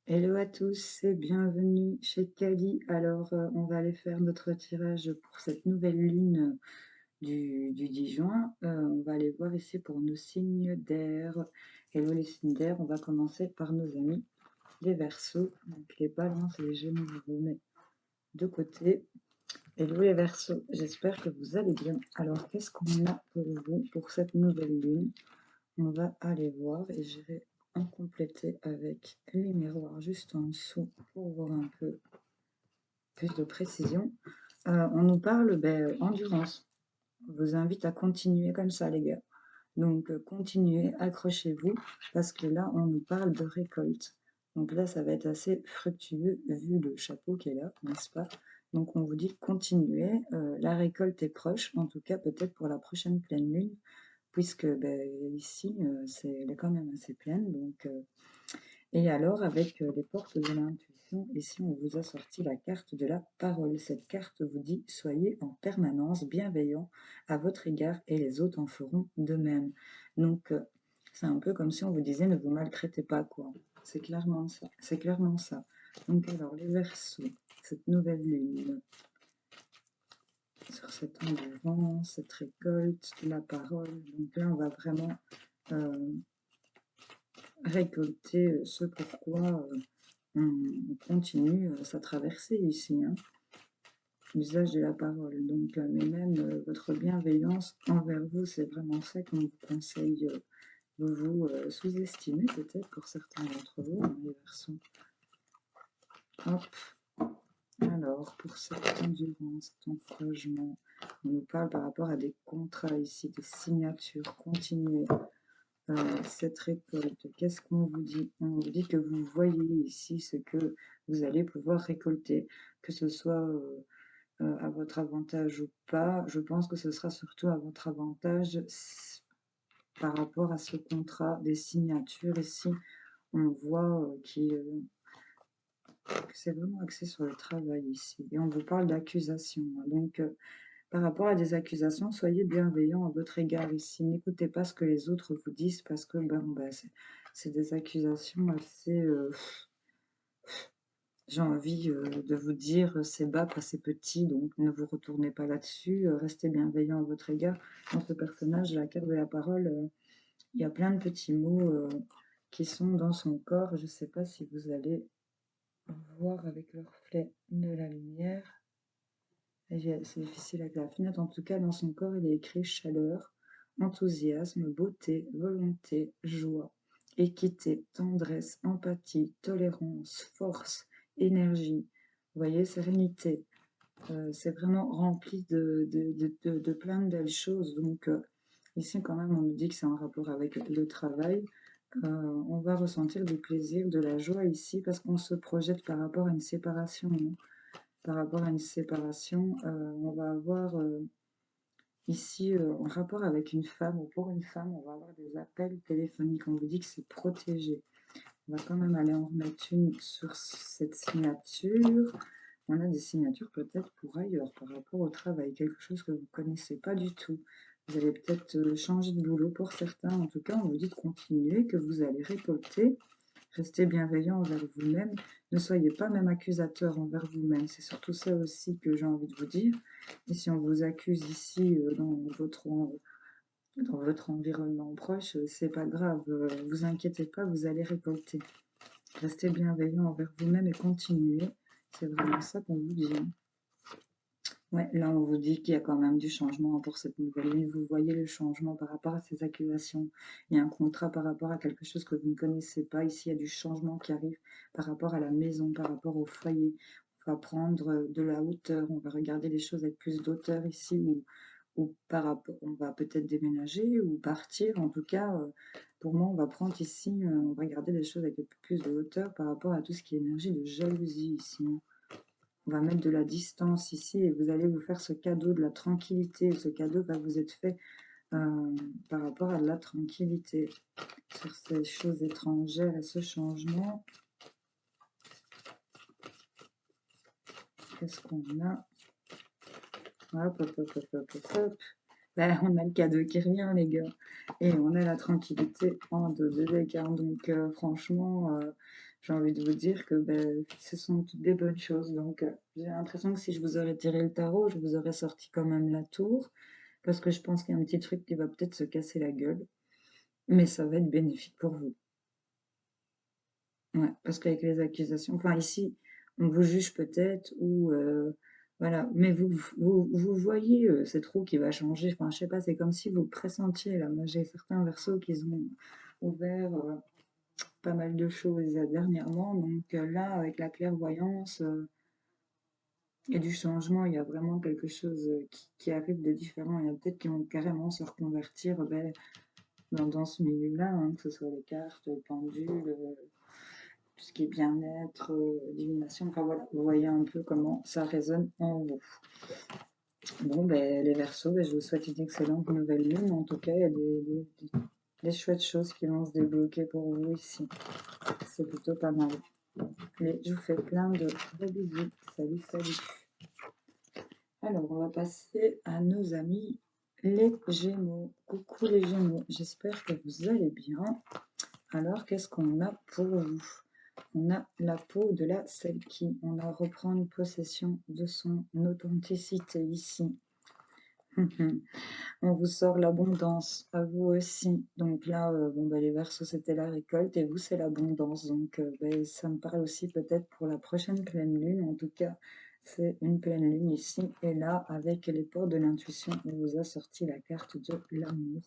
Hello à tous et bienvenue chez Kali. Alors, on va aller faire notre tirage pour cette nouvelle lune du 10 juin. On va aller voir ici pour nos signes d'air. Hello les signes d'air, on va commencer par nos amis les Verseaux. Donc les balances et les Gémeaux, je vous mets de côté. Hello les Verseaux, j'espère que vous allez bien. Alors, qu'est-ce qu'on a pour vous pour cette nouvelle lune? On va aller voir et j'irai en compléter avec les miroirs juste en dessous pour voir un peu plus de précision. On nous parle endurance. On vous invite à continuer comme ça, les gars. Donc, continuez, accrochez-vous, parce que là, on nous parle de récolte. Donc là, ça va être assez fructueux, vu le chapeau qui est là, n'est-ce pas? Donc, on vous dit continuez. La récolte est proche, en tout cas, peut-être pour la prochaine pleine lune, puisque ici, elle est quand même assez pleine. Donc, et alors, avec les portes de l'intuition, ici, on vous a sorti la carte de la parole. Cette carte vous dit, soyez en permanence bienveillant à votre égard et les autres en feront de même. Donc, c'est un peu comme si on vous disait, ne vous maltraitez pas, quoi. C'est clairement ça. C'est clairement ça. Donc, alors, les Verseaux, cette nouvelle lune, sur cette endurance, cette récolte, la parole. Donc là, on va vraiment euh, récolter ce pourquoi on continue sa traversée ici, hein. L'usage de la parole. Donc, mais même votre bienveillance envers vous, c'est vraiment ça qu'on vous conseille. Vous vous sous-estimez peut-être pour certains d'entre vous, hein, les Verseaux. Hop. Alors, pour cette endurance, cet encouragement, on nous parle par rapport à des contrats ici, des signatures. Continuez cette récolte. Qu'est-ce qu'on vous dit? On vous dit que vous voyez ici ce que vous allez pouvoir récolter, que ce soit à votre avantage ou pas. Je pense que ce sera surtout à votre avantage par rapport à ce contrat des signatures. Ici, on voit que c'est vraiment axé sur le travail ici. Et on vous parle d'accusation. Donc, par rapport à des accusations, soyez bienveillant à votre égard ici. N'écoutez pas ce que les autres vous disent parce que c'est des accusations assez... j'ai envie de vous dire, c'est bas, pas c'est petit, donc ne vous retournez pas là-dessus. Restez bienveillant à votre égard. Dans ce personnage, la carte de la parole, il y a plein de petits mots qui sont dans son corps. Je ne sais pas si vous allez voir avec le reflet de la lumière. C'est difficile avec la fenêtre. En tout cas, dans son corps, il est écrit chaleur, enthousiasme, beauté, volonté, joie, équité, tendresse, empathie, tolérance, force, énergie. Vous voyez, sérénité. C'est vraiment rempli de plein de belles choses. Donc, ici, quand même, on nous dit que c'est en rapport avec le travail. On va ressentir du plaisir, de la joie ici, parce qu'on se projette par rapport à une séparation, hein. Par rapport à une séparation, on va avoir ici, en rapport avec une femme ou pour une femme, on va avoir des appels téléphoniques. On vous dit que c'est protégé. On va quand même aller en remettre une sur cette signature. On a des signatures peut-être pour ailleurs par rapport au travail, quelque chose que vous ne connaissez pas du tout. Vous allez peut-être changer de boulot pour certains. En tout cas, on vous dit de continuer, que vous allez récolter. Restez bienveillant envers vous-même. Ne soyez pas même accusateur envers vous-même. C'est surtout ça aussi que j'ai envie de vous dire. Et si on vous accuse ici dans votre environnement proche, c'est pas grave. Vous inquiétez pas, vous allez récolter. Restez bienveillant envers vous-même et continuez. C'est vraiment ça qu'on vous dit, hein. Ouais, là, on vous dit qu'il y a quand même du changement pour cette nouvelle lune. Vous voyez le changement par rapport à ces accusations. Il y a un contrat par rapport à quelque chose que vous ne connaissez pas. Ici, il y a du changement qui arrive par rapport à la maison, par rapport au foyer. On va prendre de la hauteur. On va regarder les choses avec plus d'auteur ici ou par rapport, on va peut-être déménager ou partir. En tout cas, pour moi, on va prendre ici, on va regarder les choses avec un peu plus de hauteur par rapport à tout ce qui est énergie de jalousie ici, hein. On va mettre de la distance ici et vous allez vous faire ce cadeau de la tranquillité. Ce cadeau va vous être fait par rapport à de la tranquillité sur ces choses étrangères et ce changement. Qu'est-ce qu'on a? Hop, hop, hop, hop, hop, hop, hop. Bah, on a le cadeau qui revient, les gars. Et on a la tranquillité en dos de deck, hein. Donc, franchement, j'ai envie de vous dire que ben, ce sont toutes des bonnes choses. Donc, j'ai l'impression que si je vous aurais tiré le tarot, je vous aurais sorti quand même la tour. Parce que je pense qu'il y a un petit truc qui va peut-être se casser la gueule. Mais ça va être bénéfique pour vous. Ouais, parce qu'avec les accusations, enfin ici, on vous juge peut-être ou voilà, mais vous voyez cette roue qui va changer. Enfin, je sais pas, c'est comme si vous pressentiez là. Moi, j'ai certains versos qui ont ouvert pas mal de choses dernièrement. Donc là, avec la clairvoyance et du changement, il y a vraiment quelque chose qui arrive de différent. Il y a peut-être qui vont carrément se reconvertir ben, dans ce milieu-là, hein, que ce soit les cartes, le pendule. Tout ce qui est bien-être, divination, enfin voilà, vous voyez un peu comment ça résonne en vous. Bon, ben, les Verseaux, ben, je vous souhaite une excellente nouvelle lune. En tout cas, il y a des chouettes choses qui vont se débloquer pour vous ici. C'est plutôt pas mal. Mais je vous fais plein de gros bisous. Salut, salut. Alors, on va passer à nos amis les Gémeaux. Coucou les Gémeaux, j'espère que vous allez bien. Alors, qu'est-ce qu'on a pour vous? On a la peau de la Selkie. On va reprendre possession de son authenticité ici. On vous sort l'abondance, à vous aussi. Donc là, bon, bah, les Verseaux, c'était la récolte et vous, c'est l'abondance. Donc bah, ça me parle aussi peut-être pour la prochaine pleine lune. En tout cas, c'est une pleine lune ici. Et là, avec les portes de l'intuition, on vous a sorti la carte de l'amour.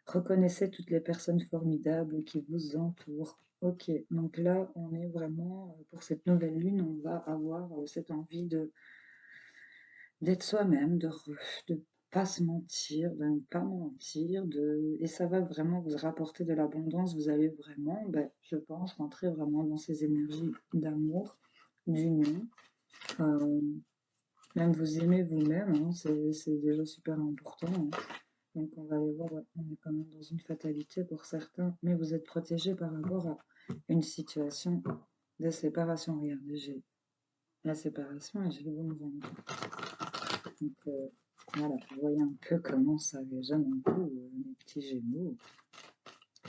Reconnaissez toutes les personnes formidables qui vous entourent. Ok, donc là, on est vraiment, pour cette nouvelle lune, on va avoir cette envie d'être soi-même, de pas se mentir, de ne pas mentir, et ça va vraiment vous rapporter de l'abondance. Vous allez vraiment, ben, je pense, rentrer vraiment dans ces énergies d'amour, d'union. Euh, Même vous aimer vous-même, hein, c'est déjà super important, hein. Donc on va aller voir, ouais, on est quand même dans une fatalité pour certains, mais vous êtes protégé par rapport à une situation de séparation. Regardez, j'ai la séparation et j'ai le boomerang. Donc voilà, vous voyez un peu comment ça résonne en vous, mes petits gémeaux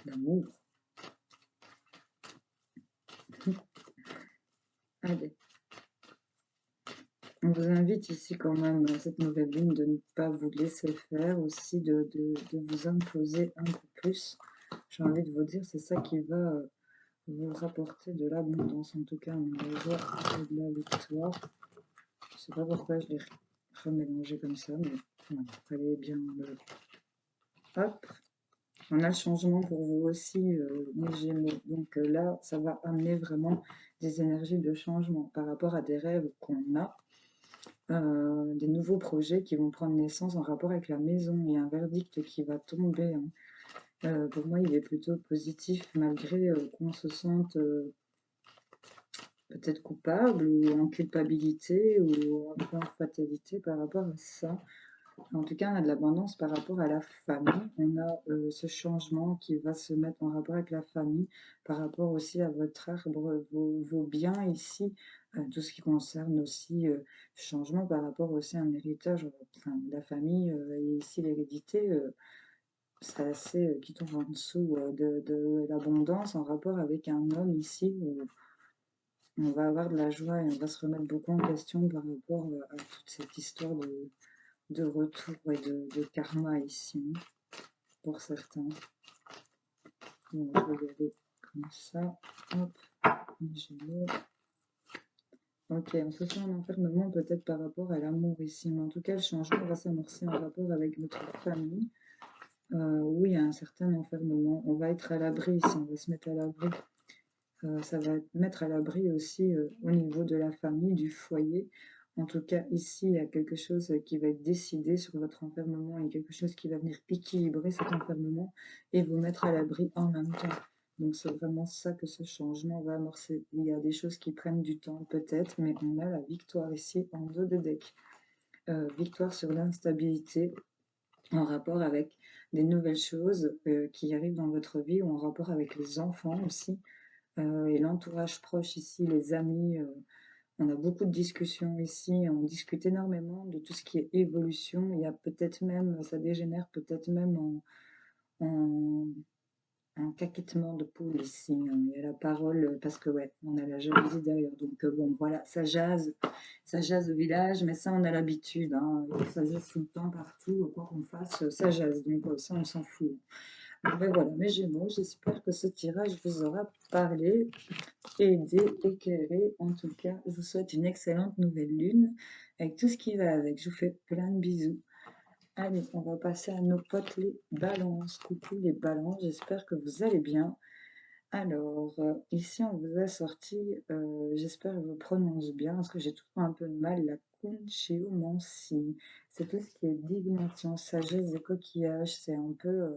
d'amour. Allez, on vous invite ici quand même, à cette nouvelle lune, de ne pas vous laisser faire, aussi de vous imposer un peu plus. J'ai envie de vous dire, c'est ça qui va vous rapporter de l'abondance. En tout cas, on va voir de la victoire. Je sais pas pourquoi je l'ai remélangé comme ça, mais voilà, fallait bien le... Hop, on a le changement pour vous aussi, mes Gémeaux. Donc là, ça va amener vraiment des énergies de changement par rapport à des rêves qu'on a, des nouveaux projets qui vont prendre naissance en rapport avec la maison. Il y a un verdict qui va tomber, hein. Pour moi, il est plutôt positif, malgré qu'on se sente peut-être coupable ou en culpabilité ou un peu en fatalité par rapport à ça. En tout cas, on a de l'abondance par rapport à la famille. On a ce changement qui va se mettre en rapport avec la famille, par rapport aussi à votre arbre, vos biens ici, tout ce qui concerne aussi changement par rapport aussi à un héritage, enfin, la famille et ici l'hérédité. C'est assez qui tombe en dessous de l'abondance en rapport avec un homme ici où on va avoir de la joie et on va se remettre beaucoup en question par rapport à toute cette histoire de retour et de karma ici, hein, pour certains. Donc, je vais y aller comme ça. Hop, les Gémeaux. Ok, on se fait un enfermement peut-être par rapport à l'amour ici, mais en tout cas, le changement va s'amorcer en rapport avec votre famille. Oui, il y a un certain enfermement. On va être à l'abri ici, on va se mettre à l'abri. Ça va mettre à l'abri aussi au niveau de la famille, du foyer. En tout cas, ici, il y a quelque chose qui va être décidé sur votre enfermement et quelque chose qui va venir équilibrer cet enfermement et vous mettre à l'abri en même temps. Donc, c'est vraiment ça que ce changement va amorcer. Il y a des choses qui prennent du temps, peut-être, mais on a la victoire ici en dos de deck. Victoire sur l'instabilité en rapport avec des nouvelles choses qui arrivent dans votre vie ou en rapport avec les enfants aussi et l'entourage proche ici, les amis. On a beaucoup de discussions ici, on discute énormément de tout ce qui est évolution. Il y a peut-être même, ça dégénère peut-être même en un caquettement de poule ici, hein. Il y a la parole, parce que ouais, on a la jalousie derrière. Donc bon, voilà, ça jase au village, mais ça on a l'habitude, hein. Ça jase tout le temps, partout, quoi qu'on fasse, ça jase. Donc ça on s'en fout. Mais voilà, mes Gémeaux, j'espère que ce tirage vous aura parlé, aidé, éclairé. En tout cas, je vous souhaite une excellente nouvelle lune, avec tout ce qui va avec. Je vous fais plein de bisous. Allez, on va passer à nos potes les balances. Coucou les balances, j'espère que vous allez bien. Alors, ici, on vous a sorti, j'espère que je prononce bien, parce que j'ai toujours un peu de mal, la conchéomancie. C'est tout ce qui est divination, sagesse des coquillages. C'est un peu,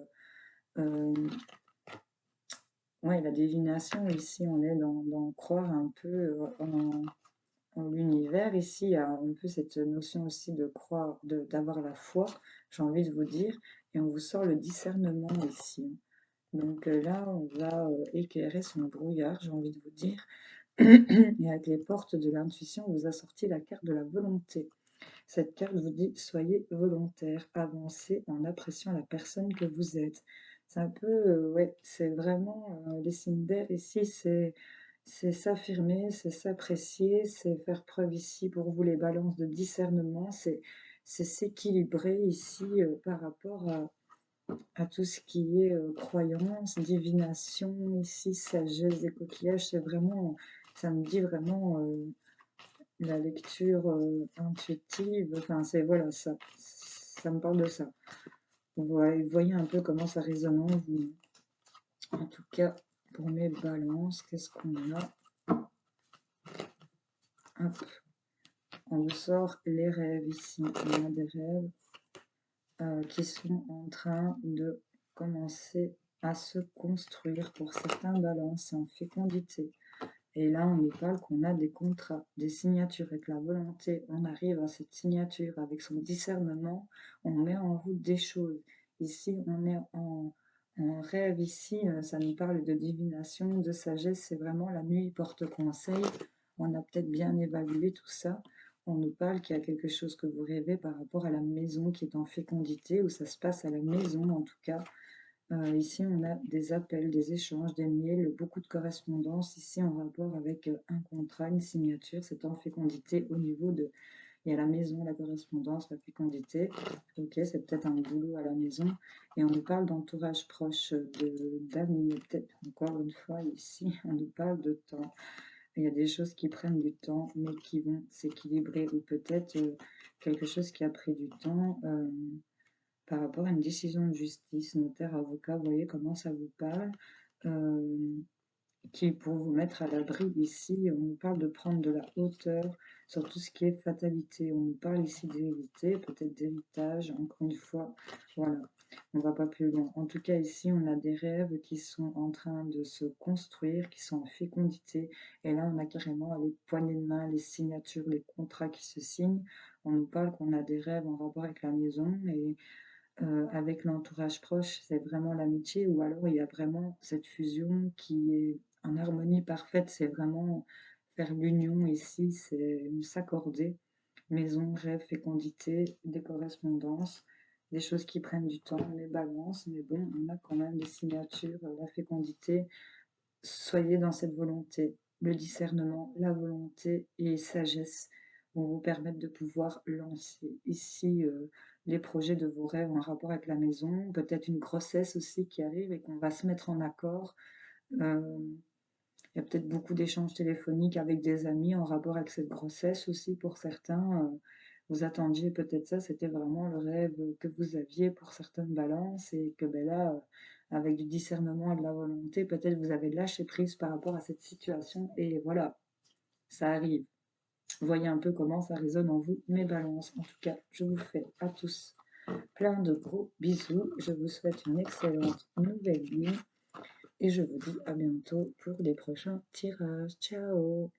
ouais, la divination. Ici, on est dans croire un peu en l'univers. Ici, il y a un peu cette notion aussi de croire, d'avoir la foi, j'ai envie de vous dire. Et on vous sort le discernement ici. Donc là, on va éclairer son brouillard, j'ai envie de vous dire. Et avec les portes de l'intuition, on vous a sorti la carte de la volonté. Cette carte vous dit soyez volontaire, avancez en appréciant la personne que vous êtes. C'est un peu, ouais, c'est vraiment les signes d'air ici, c'est s'affirmer, c'est s'apprécier, c'est faire preuve ici pour vous les balances de discernement, c'est s'équilibrer ici par rapport à tout ce qui est croyance, divination, ici, sagesse des coquillages, c'est vraiment, ça me dit vraiment la lecture intuitive, enfin, c'est, voilà, ça me parle de ça. Vous voyez un peu comment ça résonne en vous. En tout cas, pour mes balances, qu'est-ce qu'on a? Hop, on vous sort les rêves ici. On a des rêves qui sont en train de commencer à se construire pour certains balances en fécondité. Et là, on nous parle qu'on a des contrats, des signatures avec la volonté. On arrive à cette signature avec son discernement, on met en route des choses. Ici, on est en rêve. Ici, ça nous parle de divination, de sagesse. C'est vraiment la nuit porte conseil. On a peut-être bien évalué tout ça. On nous parle qu'il y a quelque chose que vous rêvez par rapport à la maison qui est en fécondité, ou ça se passe à la maison en tout cas. Ici, on a des appels, des échanges, des mails, beaucoup de correspondances. Ici, en rapport avec un contrat, une signature, c'est en fécondité au niveau de... Il y a la maison, la correspondance, la fécondité. Ok, c'est peut-être un boulot à la maison. Et on nous parle d'entourage proche, d'amis. Peut-être encore une fois, ici, on nous parle de temps. Il y a des choses qui prennent du temps, mais qui vont s'équilibrer. Ou peut-être quelque chose qui a pris du temps. Par rapport à une décision de justice, notaire, avocat, vous voyez comment ça vous parle, euh, qui pour vous mettre à l'abri ici, on nous parle de prendre de la hauteur sur tout ce qui est fatalité. On nous parle ici d'hériter, peut-être d'héritage, encore une fois, voilà, on va pas plus loin. En tout cas, ici, on a des rêves qui sont en train de se construire, qui sont en fécondité, et là, on a carrément les poignées de main, les signatures, les contrats qui se signent. On nous parle qu'on a des rêves en rapport avec la maison, et avec l'entourage proche, c'est vraiment l'amitié, ou alors il y a vraiment cette fusion qui est en harmonie parfaite, c'est vraiment faire l'union ici, c'est s'accorder. Maison, rêve, fécondité, des correspondances, des choses qui prennent du temps, les balances, mais bon, on a quand même des signatures, la fécondité. Soyez dans cette volonté, le discernement, la volonté et sagesse vont vous permettre de pouvoir lancer ici les projets de vos rêves en rapport avec la maison, peut-être une grossesse aussi qui arrive et qu'on va se mettre en accord. Euh, il y a peut-être beaucoup d'échanges téléphoniques avec des amis en rapport avec cette grossesse aussi pour certains. Vous attendiez peut-être ça, c'était vraiment le rêve que vous aviez pour certaines balances et que ben là, avec du discernement et de la volonté, peut-être vous avez lâché prise par rapport à cette situation et voilà, ça arrive. Voyez un peu comment ça résonne en vous, mes balances. En tout cas, je vous fais à tous plein de gros bisous. Je vous souhaite une excellente nouvelle nuit et je vous dis à bientôt pour les prochains tirages. Ciao!